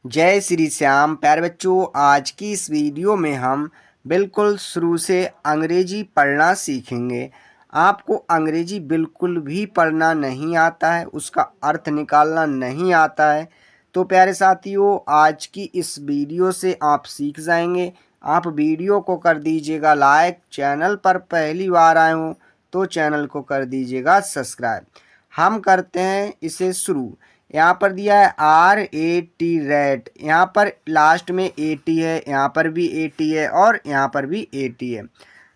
जय श्री श्याम प्यारे बच्चों। आज की इस वीडियो में हम बिल्कुल शुरू से अंग्रेजी पढ़ना सीखेंगे। आपको अंग्रेजी बिल्कुल भी पढ़ना नहीं आता है, उसका अर्थ निकालना नहीं आता है, तो प्यारे साथियों आज की इस वीडियो से आप सीख जाएंगे। आप वीडियो को कर दीजिएगा लाइक, चैनल पर पहली बार आए हो तो चैनल को कर दीजिएगा सब्सक्राइब। हम करते हैं इसे शुरू। यहाँ पर दिया है RAT रेट, यहाँ पर लास्ट में AT है, यहाँ पर भी AT है और यहाँ पर भी AT है।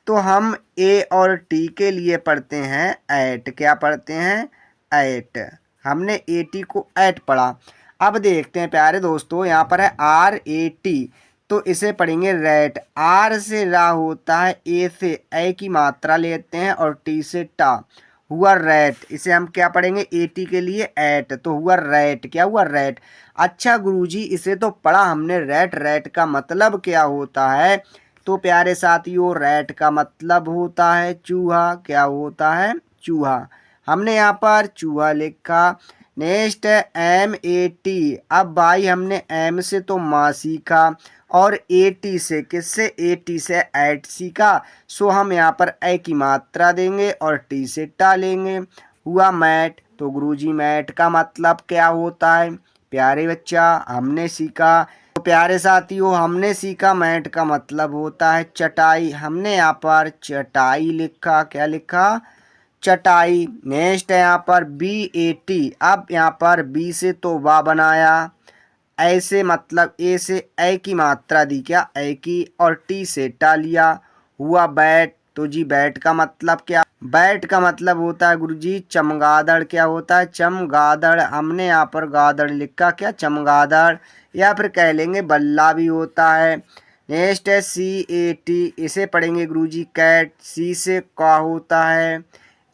तो हम A और T के लिए पढ़ते हैं एट। क्या पढ़ते हैं? एट। हमने AT को एट पढ़ा। अब देखते हैं प्यारे दोस्तों, यहाँ पर है RAT, तो इसे पढ़ेंगे रेट। R से रा होता है, A से ए की मात्रा लेते हैं और T से टा, हुआ रैट। इसे हम क्या पढ़ेंगे? AT के लिए एट, तो हुआ रैट। क्या हुआ? रैट। अच्छा गुरुजी, इसे तो पढ़ा हमने रैट। रैट का मतलब क्या होता है? तो प्यारे साथियों रैट का मतलब होता है चूहा। क्या होता है? चूहा। हमने यहाँ पर चूहा लिखा। नेक्स्ट है MAT। अब भाई हमने M से तो माँ सीखा और AT से, किससे? AT से एट सीखा। सो हम यहाँ पर ए की मात्रा देंगे और टी से टा लेंगे, हुआ मैट। तो गुरुजी मैट का मतलब क्या होता है? प्यारे बच्चा हमने सीखा, तो प्यारे साथियों हमने सीखा मैट का मतलब होता है चटाई। हमने यहाँ पर चटाई लिखा। क्या लिखा? चटाई। नेक्स्ट है यहाँ पर BAT। अब यहाँ पर बी से तो बा बनाया, ऐसे मतलब ए से ए की मात्रा दी, क्या? ए की, और टी से टा लिया, हुआ बैट। तो जी बैट का मतलब क्या? बैट का मतलब होता है गुरुजी चमगादड़। क्या होता है? चमगादड़। हमने यहाँ पर गादड़ लिखा। क्या? चमगादड़, या फिर कह लेंगे बल्ला भी होता है। नेक्स्ट है CAT। इसे पढ़ेंगे गुरुजी कैट। सी से का होता है,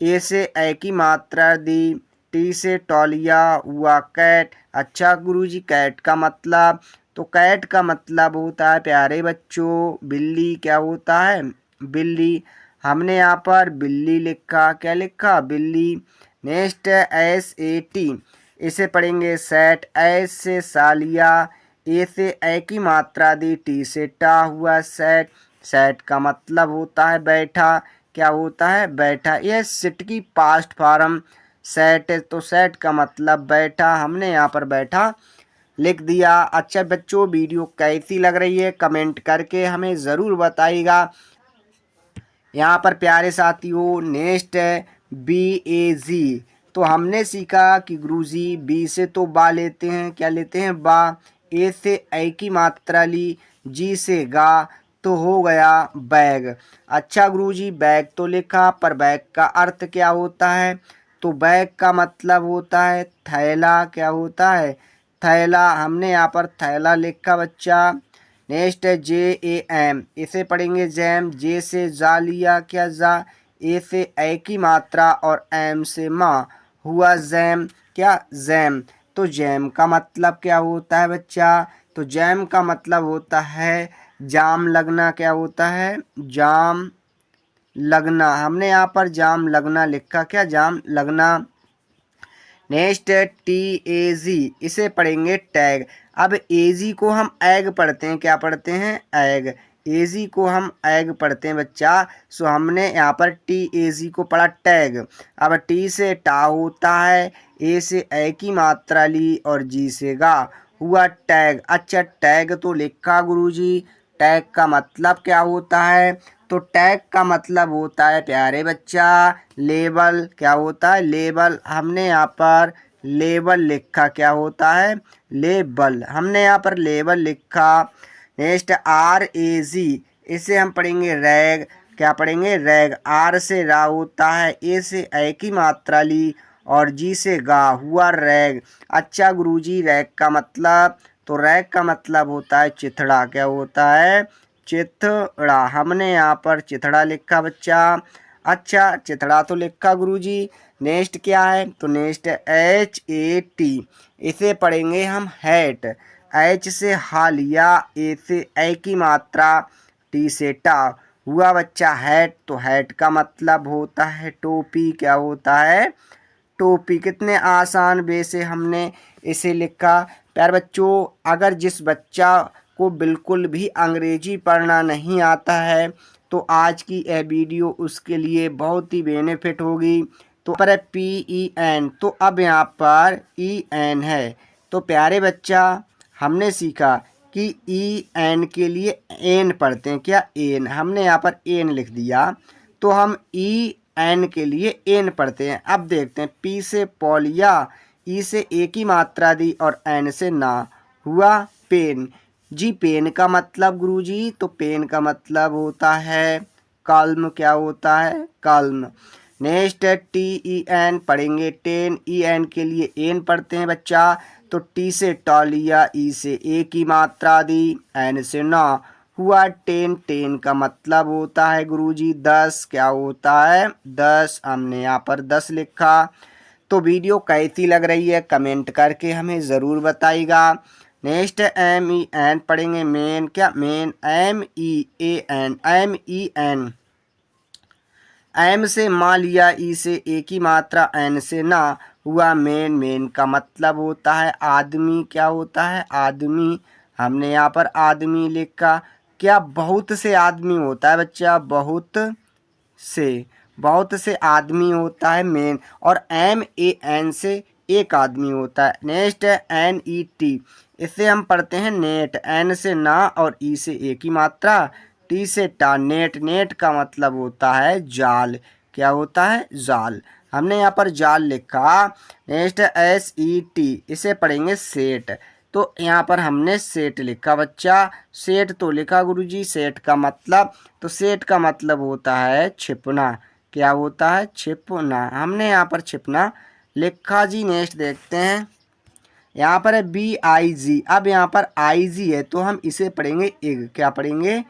ए से ए की मात्रा दी, टी से टॉलिया, हुआ कैट। अच्छा गुरुजी कैट का मतलब, तो कैट का मतलब होता है प्यारे बच्चों बिल्ली। क्या होता है? बिल्ली। हमने यहाँ पर बिल्ली लिखा। क्या लिखा? बिल्ली। नेक्स्ट है SAT। इसे पढ़ेंगे सेट। एस से सालिया, ए से ए की मात्रा दी, टी से टा, हुआ सेट। सेट का मतलब होता है बैठा। क्या होता है? बैठा। यह सिट की पास्ट फॉर्म सेट है, तो सेट का मतलब बैठा। हमने यहाँ पर बैठा लिख दिया। अच्छा बच्चों वीडियो कैसी लग रही है कमेंट करके हमें ज़रूर बताइएगा। यहाँ पर प्यारे साथियों नेक्स्ट है BAG। तो हमने सीखा कि गुरुजी बी से तो बा लेते हैं। क्या लेते हैं? बा। ए से ए की मात्रा ली, जी से गा, तो हो गया बैग। अच्छा गुरुजी बैग तो लिखा, पर बैग का अर्थ क्या होता है? तो बैग का मतलब होता है थैला। क्या होता है? थैला। हमने यहाँ पर थैला लिखा बच्चा। नेक्स्ट है JAM। इसे पढ़ेंगे जैम। जे से जा लिया। क्या? जा। ए से ए की मात्रा और एम से माँ, हुआ जैम। क्या? जैम। तो जैम का मतलब क्या होता है बच्चा? तो जैम का मतलब होता है जाम लगना। क्या होता है? जाम लगना। हमने यहाँ पर जाम लगना लिखा। क्या? जाम लगना। नेक्स्ट है TAG। इसे पढ़ेंगे टैग। अब AG को हम एग पढ़ते हैं। क्या पढ़ते हैं? एग। AG को हम एग पढ़ते हैं बच्चा। सो हमने यहाँ पर TAG को पढ़ा टैग। अब टी से टा होता है, ए से ए की मात्रा ली और जी से गा, हुआ टैग। अच्छा टैग तो लिखा गुरुजी। टैग का मतलब क्या होता है? तो टैग का मतलब होता है प्यारे बच्चा लेबल। क्या होता है? लेबल। हमने यहाँ पर लेबल लिखा। क्या होता है? लेबल। हमने यहाँ पर लेबल लिखा। Next RAG। इसे हम पढ़ेंगे रैग। क्या पढ़ेंगे? रैग। आर से रा होता है, ए से ए की मात्रा ली और जी से गा, हुआ रैग। अच्छा गुरुजी रैग का मतलब, तो रैग का मतलब होता है चिथड़ा। क्या होता है? चिथड़ा। हमने यहाँ पर चिथड़ा लिखा बच्चा। अच्छा चिथड़ा तो लिखा गुरुजी। नेक्स्ट क्या है? तो नेक्स्ट है HAT। इसे पढ़ेंगे हम हैट। एच से हा लिया, ए से ए की मात्रा, टी से टा, हुआ बच्चा हैट। तो हैट का मतलब होता है टोपी। क्या होता है? टोपी। कितने आसान वे से हमने इसे लिखा। प्यारे बच्चों, अगर जिस बच्चा को बिल्कुल भी अंग्रेजी पढ़ना नहीं आता है तो आज की यह वीडियो उसके लिए बहुत ही बेनिफिट होगी। तो पर है PEN, तो अब यहाँ पर EN है। तो प्यारे बच्चा, हमने सीखा कि EN के लिए एन पढ़ते हैं। क्या एन, हमने यहाँ पर एन लिख दिया तो हम EN के लिए एन पढ़ते हैं। अब देखते हैं, P से पौलिया, ई से एक ही मात्रा दी और एन से ना, हुआ पेन। जी पेन का मतलब गुरुजी, तो पेन का मतलब होता है कलम। क्या होता है? कलम। नेक्स्ट है TEN, पढ़ेंगे टेन। EN के लिए एन पढ़ते हैं बच्चा। तो टी से टॉलिया, ई से एक ही मात्रा दी, एन से ना, हुआ टेन। टेन का मतलब होता है गुरुजी 10। क्या होता है? 10। हमने यहाँ पर 10 लिखा। तो वीडियो कैसी लग रही है कमेंट करके हमें ज़रूर बताइएगा। नेक्स्ट MEN, पढ़ेंगे मेन। क्या मेन? MEAN, MEN। एम से माँ लिया, ई से एक ही मात्रा, एन से ना, हुआ मेन। मेन का मतलब होता है आदमी। क्या होता है? आदमी। हमने यहाँ पर आदमी लिखा। क्या बहुत से आदमी होता है बच्चा? से बहुत से आदमी होता है मेन। और MAN से एक आदमी होता है। नेक्स्ट है NET, इसे हम पढ़ते हैं नेट। एन से ना और ई से एक ही मात्रा, टी से टा, नेट। नेट का मतलब होता है जाल। क्या होता है? जाल। हमने यहाँ पर जाल लिखा। नेक्स्ट SET, इसे पढ़ेंगे सेट। तो यहाँ पर हमने सेट लिखा बच्चा। सेट तो लिखा गुरुजी। सेट का मतलब, तो सेट का मतलब होता है छिपना। क्या होता है? छिपना। हमने यहाँ पर छिपना लिखा जी। नेक्स्ट देखते हैं, यहाँ पर है BIG। अब यहाँ पर IG है तो हम इसे पढ़ेंगे इग। क्या पढ़ेंगे?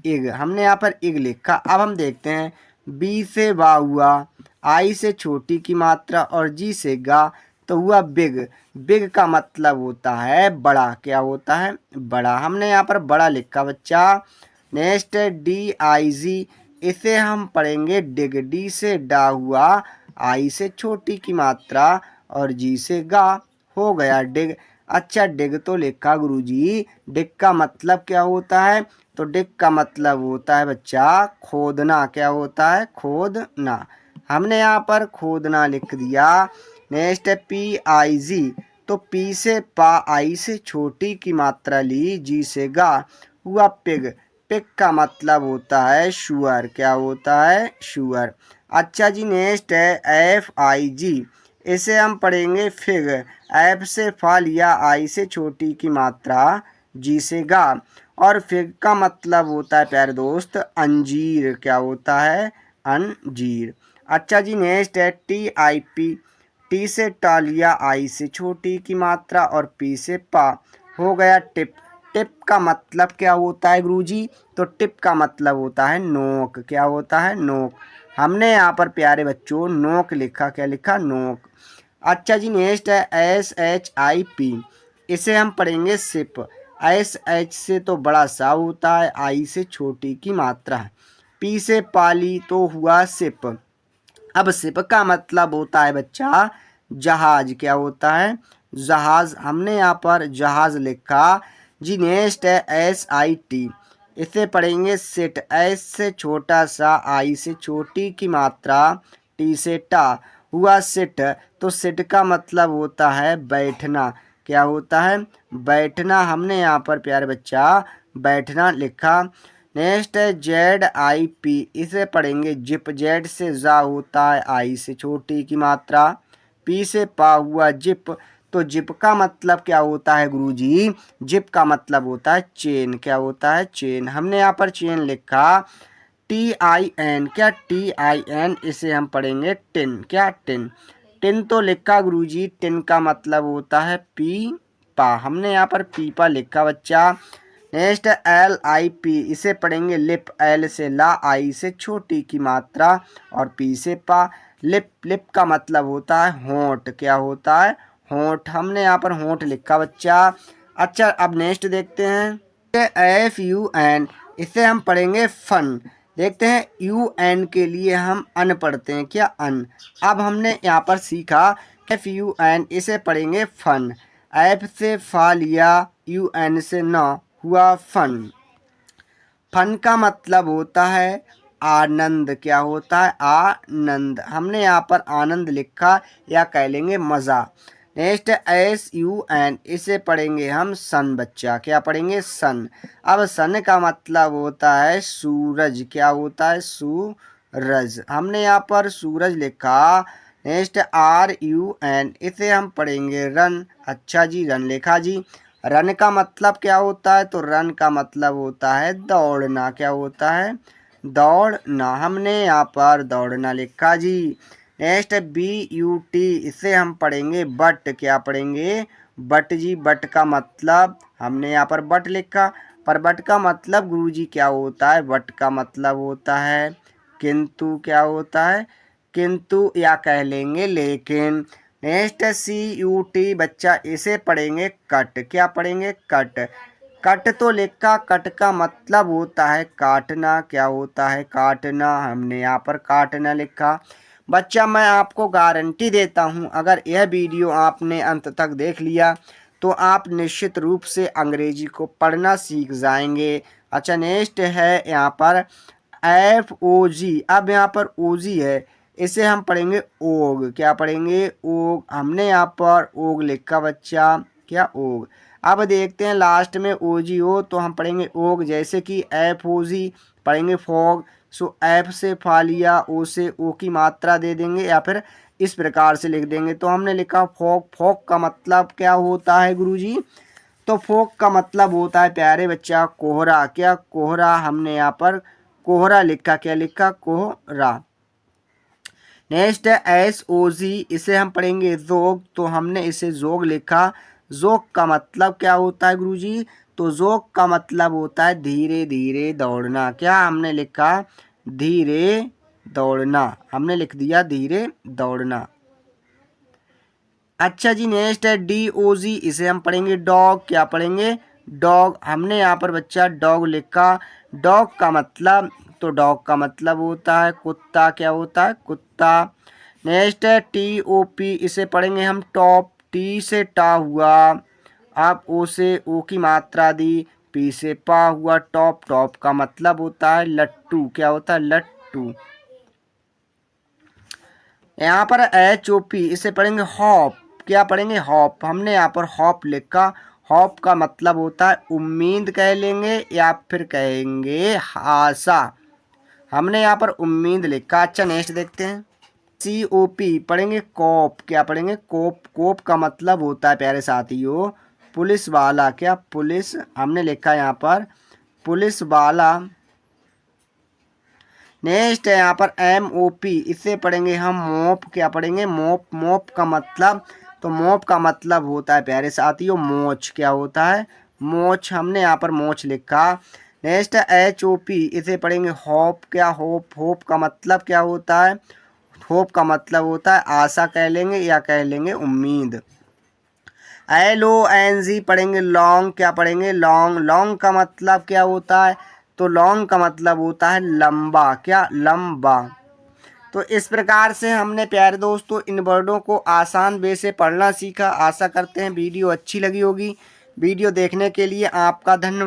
इग। हमने यहाँ पर इग लिखा। अब हम देखते हैं, B से वा हुआ, I से छोटी की मात्रा और G से गा, तो हुआ बिग। बिग का मतलब होता है बड़ा। क्या होता है? बड़ा। हमने यहाँ पर बड़ा लिखा बच्चा। नेक्स्ट DIG, इसे हम पढ़ेंगे डिग। डी से डा हुआ, आई से छोटी की मात्रा और जी से गा, हो गया डिग। अच्छा, डिग तो लिखा गुरुजी। डिग का मतलब क्या होता है? तो डिग का मतलब होता है बच्चा खोदना। क्या होता है? खोदना। हमने यहाँ पर खोदना लिख दिया। नेक्स्ट है PIG, तो पी से पा, आई से छोटी की मात्रा ली, जी से गा, हुआ पिग। पिग का मतलब होता है शुअर। क्या होता है? शुअर। अच्छा जी, नेक्स्ट है FIG, इसे हम पढ़ेंगे फिग। एफ से फा लिया, आई से छोटी की मात्रा, जी से गा, और फिग का मतलब होता है प्यारे दोस्त अंजीर। क्या होता है? अंजीर। अच्छा जी, नेक्स्ट है TIP, टी से टा लिया, आई से छोटी की मात्रा और पी से पा, हो गया टिप। टिप का मतलब क्या होता है गुरुजी? तो टिप का मतलब होता है नोक। क्या होता है? नोक। हमने यहाँ पर प्यारे बच्चों नोक लिखा। क्या लिखा? नोक। अच्छा जी, नेक्स्ट है SHIP, इसे हम पढ़ेंगे सिप। SH से तो बड़ा सा होता है, आई से छोटी की मात्रा है, पी से पाली तो हुआ सिप। अब सिप का मतलब होता है बच्चा जहाज। क्या होता है? जहाज। हमने यहाँ पर जहाज लिखा जी। नेक्स्ट है SIT, इसे पढ़ेंगे सिट। एस से छोटा सा, आई से छोटी की मात्रा, टी से टा, हुआ सिट। तो सिट का मतलब होता है बैठना। क्या होता है? बैठना। हमने यहाँ पर प्यारे बच्चा बैठना लिखा। नेक्स्ट है ZIP, इसे पढ़ेंगे जिप। जेड से जा होता है, आई से छोटी की मात्रा, पी से पा, हुआ जिप। तो जिप का मतलब क्या होता है गुरुजी? जिप का मतलब होता है चेन। क्या होता है? चेन। हमने यहाँ पर चेन लिखा। TIN, क्या TIN, इसे हम पढ़ेंगे टिन। क्या? टिन। टिन तो लिखा गुरुजी। टिन का मतलब होता है पीपा। हमने यहाँ पर पीपा लिखा बच्चा। नेक्स्ट LIP, इसे पढ़ेंगे लिप। एल से ला, आई से छोटी की मात्रा और पी से पा, लिप। लिप का मतलब होता है होंठ। क्या होता है? होंठ। हमने यहाँ पर होंठ लिखा बच्चा। अच्छा, अब नेक्स्ट देखते हैं FUN, इसे हम पढ़ेंगे फन। देखते हैं यू एन के लिए हम अन पढ़ते हैं क्या, अन। अब हमने यहाँ पर सीखा एफ यू एन, इसे पढ़ेंगे फन। एफ से फा लिया, यू एन से न, हुआ फन। फन का मतलब होता है आनंद। क्या होता है, आनंद। हमने यहाँ पर आनंद लिखा या कह लेंगे मज़ा। नेक्स्ट एस यू एन, इसे पढ़ेंगे हम सन बच्चा। क्या पढ़ेंगे, सन। अब सन का मतलब होता है सूरज। क्या होता है, सूरज। हमने यहाँ पर सूरज लिखा। नेक्स्ट आर यू एन, इसे हम पढ़ेंगे रन। अच्छा जी, रन लिखा जी। रन का मतलब क्या होता है, तो रन का मतलब होता है दौड़ना। क्या होता है, दौड़ना। हमने यहाँ पर दौड़ना लिखा जी। नेक्स्ट बी यू टी, इसे हम पढ़ेंगे बट। क्या पढ़ेंगे, बट जी। बट का मतलब हमने यहाँ पर बट लिखा, पर बट का मतलब गुरुजी क्या होता है, बट का मतलब होता है किंतु। क्या होता है, किंतु या कह लेंगे लेकिन। नेक्स्ट सी यू टी बच्चा, इसे पढ़ेंगे कट। क्या पढ़ेंगे, कट। कट तो लिखा, कट का मतलब होता है काटना। क्या होता है, काटना। हमने यहाँ पर काटना लिखा। बच्चा मैं आपको गारंटी देता हूँ, अगर यह वीडियो आपने अंत तक देख लिया तो आप निश्चित रूप से अंग्रेजी को पढ़ना सीख जाएंगे। अच्छा, नेक्स्ट है यहाँ पर एफ ओ जी। अब यहाँ पर ओ जी है, इसे हम पढ़ेंगे ओग। क्या पढ़ेंगे, ओग। हमने यहाँ पर ओग लिखा बच्चा। क्या, ओग। अब देखते हैं लास्ट में ओ जी हो तो हम पढ़ेंगे ओग। जैसे कि एफ ओ जी पढ़ेंगे फॉग। सो एफ से फा लिया, ओ से ओ की मात्रा दे देंगे या फिर इस प्रकार से लिख देंगे। तो हमने लिखा फॉग। फॉग का मतलब क्या होता है गुरुजी, तो फॉग का मतलब होता है प्यारे बच्चा कोहरा। क्या, कोहरा। हमने यहाँ पर कोहरा लिखा। क्या लिखा, कोहरा। नेक्स्ट है एस ओ जी, इसे हम पढ़ेंगे जोग। तो हमने इसे जोग लिखा। जोग का मतलब क्या होता है गुरुजी, तो जोग का मतलब होता है धीरे धीरे दौड़ना। क्या हमने लिखा, धीरे दौड़ना। हमने लिख दिया धीरे दौड़ना। अच्छा जी, नेक्स्ट है डी ओ जी, इसे हम पढ़ेंगे डॉग। क्या पढ़ेंगे, डॉग। हमने यहाँ पर बच्चा डॉग लिखा। डॉग का मतलब, तो डॉग का मतलब होता है कुत्ता। क्या होता है, कुत्ता। नेक्स्ट है टी ओ पी, इसे पढ़ेंगे हम टॉप। टी से टा हुआ, आप ओ से ओ की मात्रा दी, पी से पा हुआ टॉप। टॉप का मतलब होता है लट्टू। क्या होता है, लट्टू। यहाँ पर एच ओ पी, इसे पढ़ेंगे हॉप। क्या पढ़ेंगे, हॉप। हमने यहाँ पर हॉप लिखा। हॉप का मतलब होता है उम्मीद कह लेंगे या फिर कहेंगे आशा। हमने यहाँ पर उम्मीद लिखा। अच्छा, नेक्स्ट देखते हैं सी ओ पी, पढ़ेंगे कॉप। क्या पढ़ेंगे, कोप। कोप का मतलब होता है प्यारे साथियों पुलिस वाला। क्या, पुलिस। हमने लिखा यहाँ पर पुलिस वाला। नेक्स्ट है यहाँ पर एम ओ पी, इसे पढ़ेंगे हम मोप। क्या पढ़ेंगे, मोप। मोप का मतलब, तो मोप का मतलब होता है प्यारे साथियों मोच। क्या होता है, मोच। हमने यहाँ पर मोच लिखा। नेक्स्ट है एच ओ पी, इसे पढ़ेंगे होप। क्या, होप। होप का मतलब क्या होता है, होप का मतलब होता है आशा कह लेंगे या कह लेंगे उम्मीद। एल ओ एन जी पढ़ेंगे लॉन्ग। क्या पढ़ेंगे, लॉन्ग। लॉन्ग का मतलब क्या होता है, तो लॉन्ग का मतलब होता है लंबा। क्या, लंबा। तो इस प्रकार से हमने प्यारे दोस्तों इन वर्डों को आसान वे से पढ़ना सीखा। आशा करते हैं वीडियो अच्छी लगी होगी। वीडियो देखने के लिए आपका धन्यवाद।